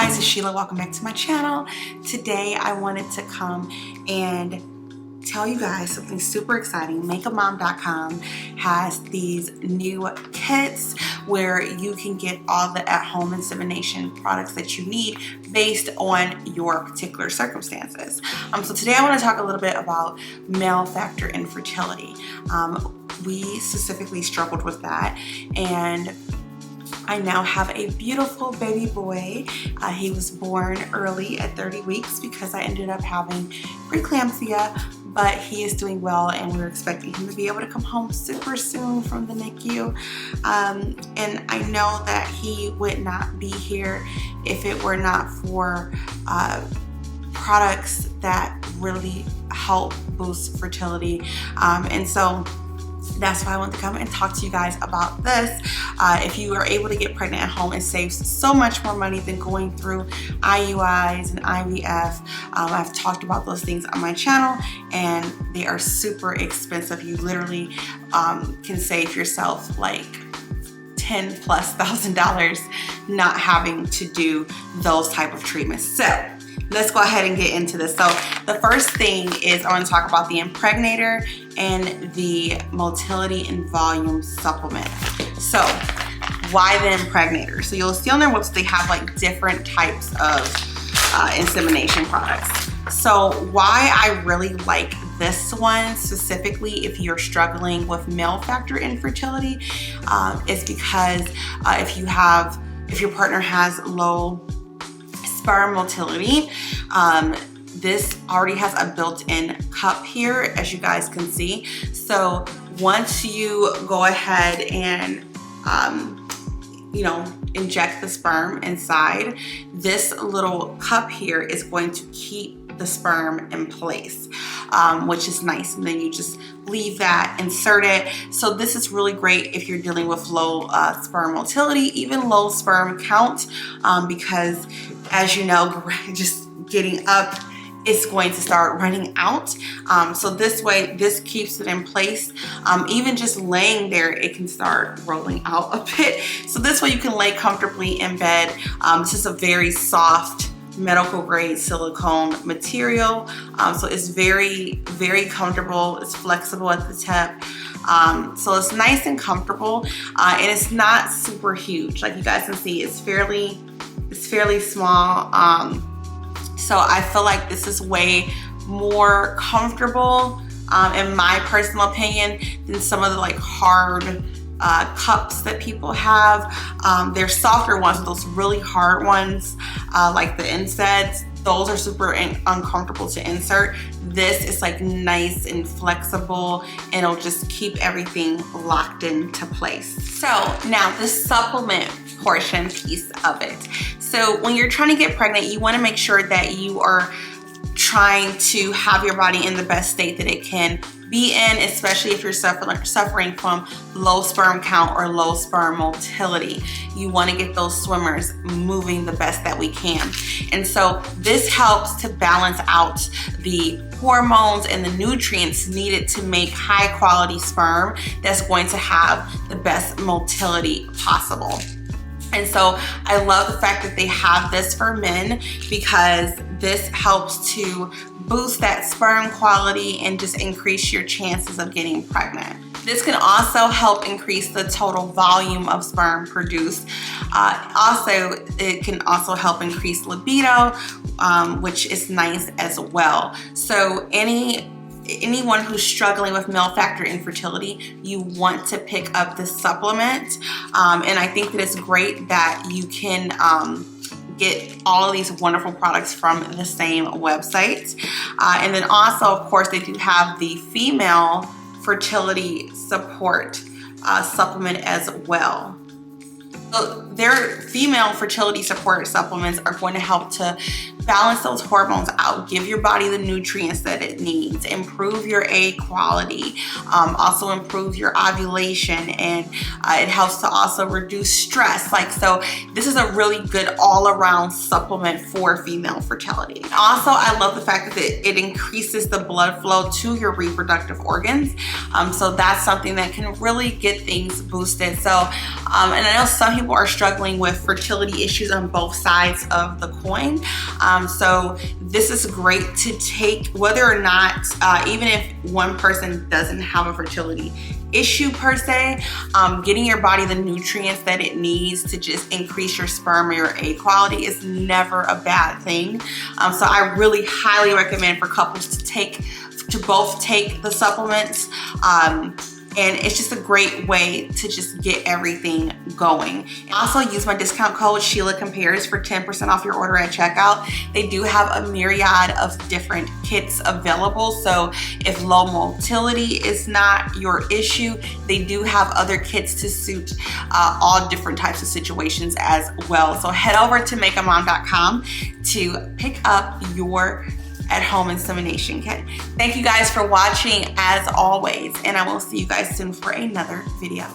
guys, it's Sheila. Welcome back to my channel. Today I wanted to come and tell you guys something super exciting. MakeAMom.com has these new kits where you can get all the at-home insemination products that you need based on your particular circumstances. So today I want to talk a little bit about male factor infertility. We specifically struggled with that, and I now have a beautiful baby boy. He was born early at 30 weeks because I ended up having preeclampsia, but he is doing well and we're expecting him to be able to come home super soon from the NICU. And I know that he would not be here if it were not for products that really help boost fertility. And so that's why I want to come and talk to you guys about this. If you are able to get pregnant at home, it saves so much more money than going through IUIs and IVF. I've talked about those things on my channel and they are super expensive. You literally can save yourself like $10,000+ not having to do those type of treatments. So let's go ahead and get into this. So the first thing is I want to talk about the impregnator and the motility and volume supplement. So why the impregnator? So you'll see on their website they have like different types of insemination products. So why I really like this one specifically if you're struggling with male factor infertility is because if your partner has low sperm motility, this already has a built-in cup here, as you guys can see. So once you go ahead and inject the sperm inside, this little cup here is going to keep the sperm in place, which is nice. And then you just leave that, insert it. So this is really great if you're dealing with low sperm motility, even low sperm count, because as you know, just getting up, it's going to start running out. So this way, this keeps it in place. Even just laying there, it can start rolling out a bit. So this way you can lay comfortably in bed. This is a very soft medical grade silicone material. So it's very, very comfortable. It's flexible at the tip. So it's nice and comfortable, and it's not super huge. Like you guys can see, it's fairly small. So I feel like this is way more comfortable, in my personal opinion, than some of the like hard cups that people have. They're softer ones, those really hard ones, like the NSAIDs. Those are super uncomfortable to insert. This is like nice and flexible, and it'll just keep everything locked into place. So now the supplement portion piece of it. So when you're trying to get pregnant, you want to make sure that you are trying to have your body in the best state that it can be in, especially if you're suffering from low sperm count or low sperm motility. You want to get those swimmers moving the best that we can. And so this helps to balance out the hormones and the nutrients needed to make high quality sperm that's going to have the best motility possible. And so I love the fact that they have this for men, because this helps to boost that sperm quality and just increase your chances of getting pregnant. This can also help increase the total volume of sperm produced. Also, it can also help increase libido, which is nice as well. So anyone who's struggling with male factor infertility, you want to pick up this supplement. And I think that it's great that you can get all of these wonderful products from the same website. And then also, of course, they do have the female fertility support supplement as well. So their female fertility support supplements are going to help to balance those hormones out, give your body the nutrients that it needs, improve your egg quality, also improve your ovulation, and it helps to also reduce stress. Like, so this is a really good all-around supplement for female fertility. Also, I love the fact that it increases the blood flow to your reproductive organs. So that's something that can really get things boosted. So, and I know some people are struggling with fertility issues on both sides of the coin. So this is great to take, whether or not, even if one person doesn't have a fertility issue per se, getting your body the nutrients that it needs to just increase your sperm or your egg quality is never a bad thing. So I really highly recommend for couples to both take the supplements. And it's just a great way to just get everything going. Also, use my discount code Sheila Compares for 10% off your order at checkout. They do have a myriad of different kits available. So if low motility is not your issue, they do have other kits to suit all different types of situations as well. So head over to makeamom.com to pick up your at-home insemination kit. Thank you guys for watching as always, and I will see you guys soon for another video.